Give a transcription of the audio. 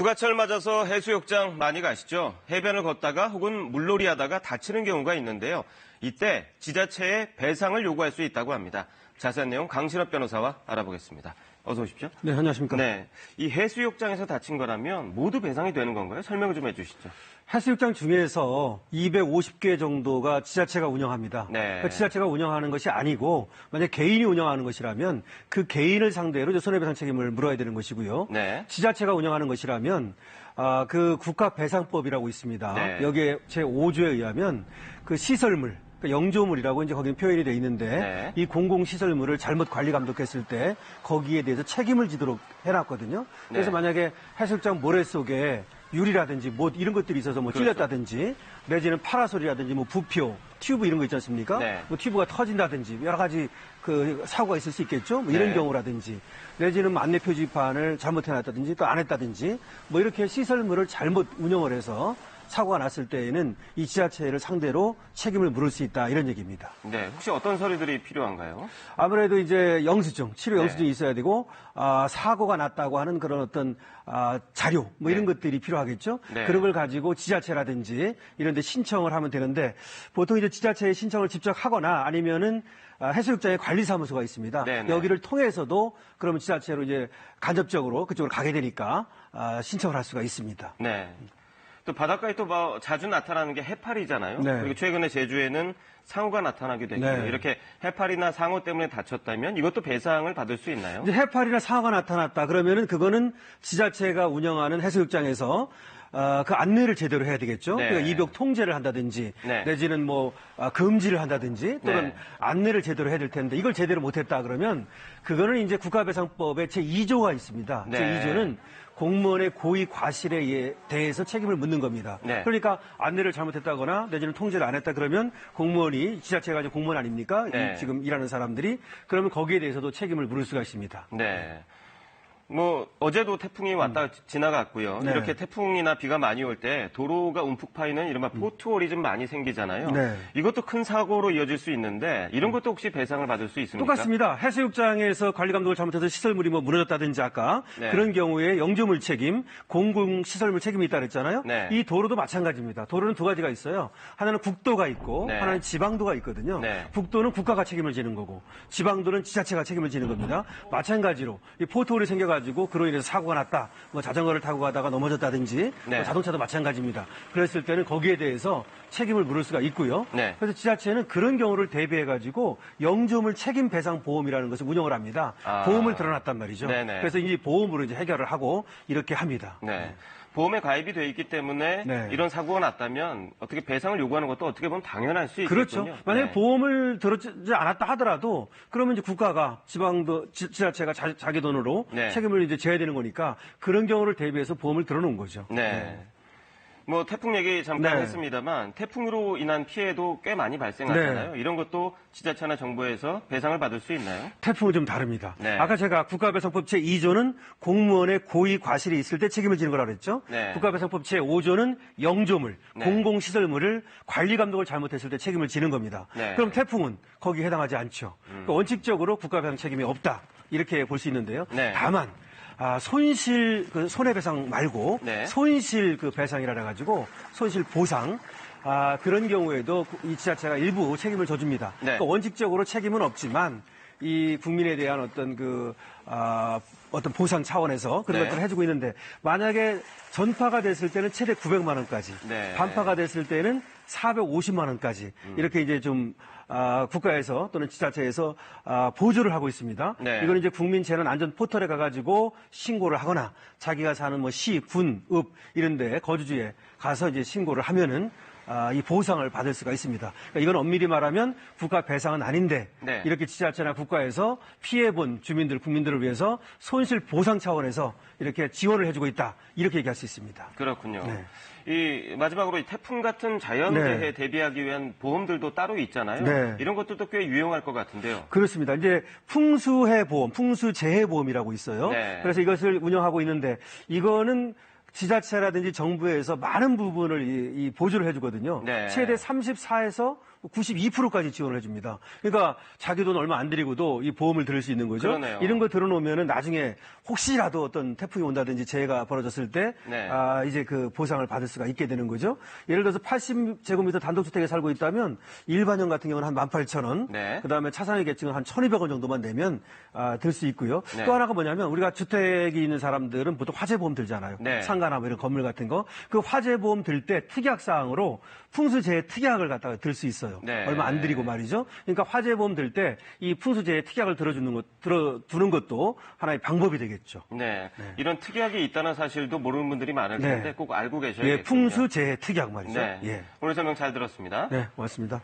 휴가철 맞아서 해수욕장 많이 가시죠? 해변을 걷다가 혹은 물놀이 하다가 다치는 경우가 있는데요. 이때 지자체에 배상을 요구할 수 있다고 합니다. 자세한 내용 강신업 변호사와 알아보겠습니다. 어서 오십시오. 네, 안녕하십니까. 네, 이 해수욕장에서 다친 거라면 모두 배상이 되는 건가요? 설명을 좀 해주시죠. 해수욕장 중에서 250개 정도가 지자체가 운영합니다. 네. 그러니까 지자체가 운영하는 것이 아니고 만약 개인이 운영하는 것이라면 그 개인을 상대로 이제 손해배상 책임을 물어야 되는 것이고요. 네. 지자체가 운영하는 것이라면 그 국가배상법이라고 있습니다. 네. 여기에 제5조에 의하면 그 시설물 그러니까 영조물이라고 이제 거기는 표현이 돼 있는데 네. 이 공공시설물을 잘못 관리 감독했을 때 거기에 대해서 책임을 지도록 해놨거든요. 그래서 네. 만약에 해수욕장 모래 속에 유리라든지 뭐 이런 것들이 있어서 뭐 그렇죠. 찔렸다든지 내지는 파라솔이라든지 뭐 부표, 튜브 이런 거 있지 않습니까? 네. 뭐 튜브가 터진다든지 여러 가지 그 사고가 있을 수 있겠죠. 뭐 이런 네. 경우라든지 내지는 안내 표지판을 잘못해놨다든지 또 안 했다든지 뭐 이렇게 시설물을 잘못 운영을 해서 사고가 났을 때에는 이 지자체를 상대로 책임을 물을 수 있다 이런 얘기입니다. 네, 혹시 어떤 서류들이 필요한가요? 아무래도 이제 영수증, 치료 네. 영수증이 있어야 되고 사고가 났다고 하는 그런 어떤 자료 뭐 이런 네. 것들이 필요하겠죠. 네. 그런 걸 가지고 지자체라든지 이런 데 신청을 하면 되는데 보통 이제 지자체에 신청을 직접 하거나 아니면은 해수욕장에 관리사무소가 있습니다. 네네. 여기를 통해서도 그러면 지자체로 이제 간접적으로 그쪽으로 가게 되니까 신청을 할 수가 있습니다. 네. 또 바닷가에 또 뭐 자주 나타나는 게 해파리잖아요. 네. 그리고 최근에 제주에는 상어가 나타나기도 했고요. 네. 이렇게 해파리나 상어 때문에 다쳤다면 이것도 배상을 받을 수 있나요? 이제 해파리나 상어가 나타났다 그러면은 그거는 지자체가 운영하는 해수욕장에서 그 안내를 제대로 해야 되겠죠. 네. 그러니까 입역 통제를 한다든지 네. 내지는 뭐 금지를 한다든지 또는 네. 안내를 제대로 해야 될 텐데 이걸 제대로 못했다 그러면 그거는 이제 국가배상법에 제2조가 있습니다. 네. 제2조는 공무원의 고의 과실에 대해서 책임을 묻는 겁니다. 네. 그러니까 안내를 잘못했다거나 내지는 통제를 안 했다 그러면 공무원이 지자체가 이제 공무원 아닙니까? 네. 지금 일하는 사람들이 그러면 거기에 대해서도 책임을 물을 수가 있습니다. 네. 뭐 어제도 태풍이 왔다 지나갔고요. 네. 이렇게 태풍이나 비가 많이 올 때 도로가 움푹 파이는 이른바 포트홀이 좀 많이 생기잖아요. 네. 이것도 큰 사고로 이어질 수 있는데 이런 것도 혹시 배상을 받을 수 있습니까? 똑같습니다. 해수욕장에서 관리 감독을 잘못해서 시설물이 뭐 무너졌다든지 아까 네. 그런 경우에 영조물 책임, 공공시설물 책임이 있다 그랬잖아요. 네. 이 도로도 마찬가지입니다. 도로는 두 가지가 있어요. 하나는 국도가 있고 네. 하나는 지방도가 있거든요. 네. 국도는 국가가 책임을 지는 거고 지방도는 지자체가 책임을 지는 겁니다. 마찬가지로 이 포트홀이 생겨가지고 그로 인해서 사고가 났다. 뭐 자전거를 타고 가다가 넘어졌다든지 네. 뭐 자동차도 마찬가지입니다. 그랬을 때는 거기에 대해서 책임을 물을 수가 있고요. 네. 그래서 지자체는 그런 경우를 대비해가지고 영조물 책임 배상 보험이라는 것을 운영을 합니다. 아. 보험을 들어놨단 말이죠. 네네. 그래서 이 보험으로 이제 해결을 하고 이렇게 합니다. 네. 보험에 가입이 돼 있기 때문에 네. 이런 사고가 났다면 어떻게 배상을 요구하는 것도 어떻게 보면 당연할 수 있겠군요. 그렇죠. 만약에 네. 보험을 들어지 않았다 하더라도 그러면 이제 국가가 지방도 지자체가 자기 돈으로 네. 책임을 이제 져야 되는 거니까 그런 경우를 대비해서 보험을 들어놓은 거죠. 네. 뭐 태풍 얘기 잠깐 네. 했습니다만 태풍으로 인한 피해도 꽤 많이 발생하잖아요. 이런 것도 지자체나 정부에서 배상을 받을 수 있나요? 태풍은 좀 다릅니다. 네. 아까 제가 국가배상법 제2조는 공무원의 고의 과실이 있을 때 책임을 지는 거라고 그랬죠. 네. 국가배상법 제5조는 영조물, 네. 공공시설물을 관리 감독을 잘못했을 때 책임을 지는 겁니다. 네. 그럼 태풍은 거기에 해당하지 않죠. 그러니까 원칙적으로 국가배상 책임이 없다. 이렇게 볼 수 있는데요. 네. 다만 손실 그 손해배상 말고 네. 손실 그 배상이라 해가지고 손실 보상 그런 경우에도 이 지자체가 일부 책임을 져줍니다. 네. 그러니까 원칙적으로 책임은 없지만 이 국민에 대한 어떤 어떤 보상 차원에서 그런 네. 것들을 해주고 있는데 만약에 전파가 됐을 때는 최대 900만 원까지, 네. 반파가 됐을 때는 450만 원까지 이렇게 이제 좀 국가에서 또는 지자체에서 보조를 하고 있습니다. 네. 이거는 이제 국민재난안전 포털에 가가지고 신고를 하거나 자기가 사는 뭐 시, 군, 읍 이런데 거주지에 가서 이제 신고를 하면은 이 보상을 받을 수가 있습니다. 그러니까 이건 엄밀히 말하면 국가 배상은 아닌데 네. 이렇게 지자체나 국가에서 피해본 주민들, 국민들을 위해서 손실 보상 차원에서 이렇게 지원을 해주고 있다. 이렇게 얘기할 수 있습니다. 그렇군요. 네. 이 마지막으로 이 태풍 같은 자연재해 네. 대비하기 위한 보험들도 따로 있잖아요. 네. 이런 것들도 꽤 유용할 것 같은데요. 그렇습니다. 이제 풍수해보험, 풍수재해보험이라고 있어요. 네. 그래서 이것을 운영하고 있는데 이거는 지자체라든지 정부에서 많은 부분을 이 보조를 해주거든요. 네. 최대 34에서 92%까지 지원을 해줍니다. 그러니까 자기 돈 얼마 안 들이고도 이 보험을 들을 수 있는 거죠. 그러네요. 이런 거 들어놓으면은 나중에 혹시라도 어떤 태풍이 온다든지 재해가 벌어졌을 때 네. 이제 그 보상을 받을 수가 있게 되는 거죠. 예를 들어서 80제곱미터 단독주택에 살고 있다면 일반형 같은 경우는 한 18,000원, 네. 그다음에 차상위 계층은 한 1,200원 정도만 내면 들 수 있고요. 네. 또 하나가 뭐냐면 우리가 주택이 있는 사람들은 보통 화재보험 들잖아요. 네. 상가나 뭐 이런 건물 같은 거. 그 화재보험 들 때 특약사항으로 풍수재해 특약을 갖다가 들 수 있어요. 네. 얼마 안 들이고 말이죠. 그러니까 화재보험 들 때 이 풍수재해 특약을 들어두는 것도 하나의 방법이 되겠죠. 네. 이런 특약이 있다는 사실도 모르는 분들이 많을 텐데 네. 꼭 알고 계셔야겠군요. 예, 풍수재해 특약 말이죠. 네. 예. 오늘 설명 잘 들었습니다. 네, 고맙습니다.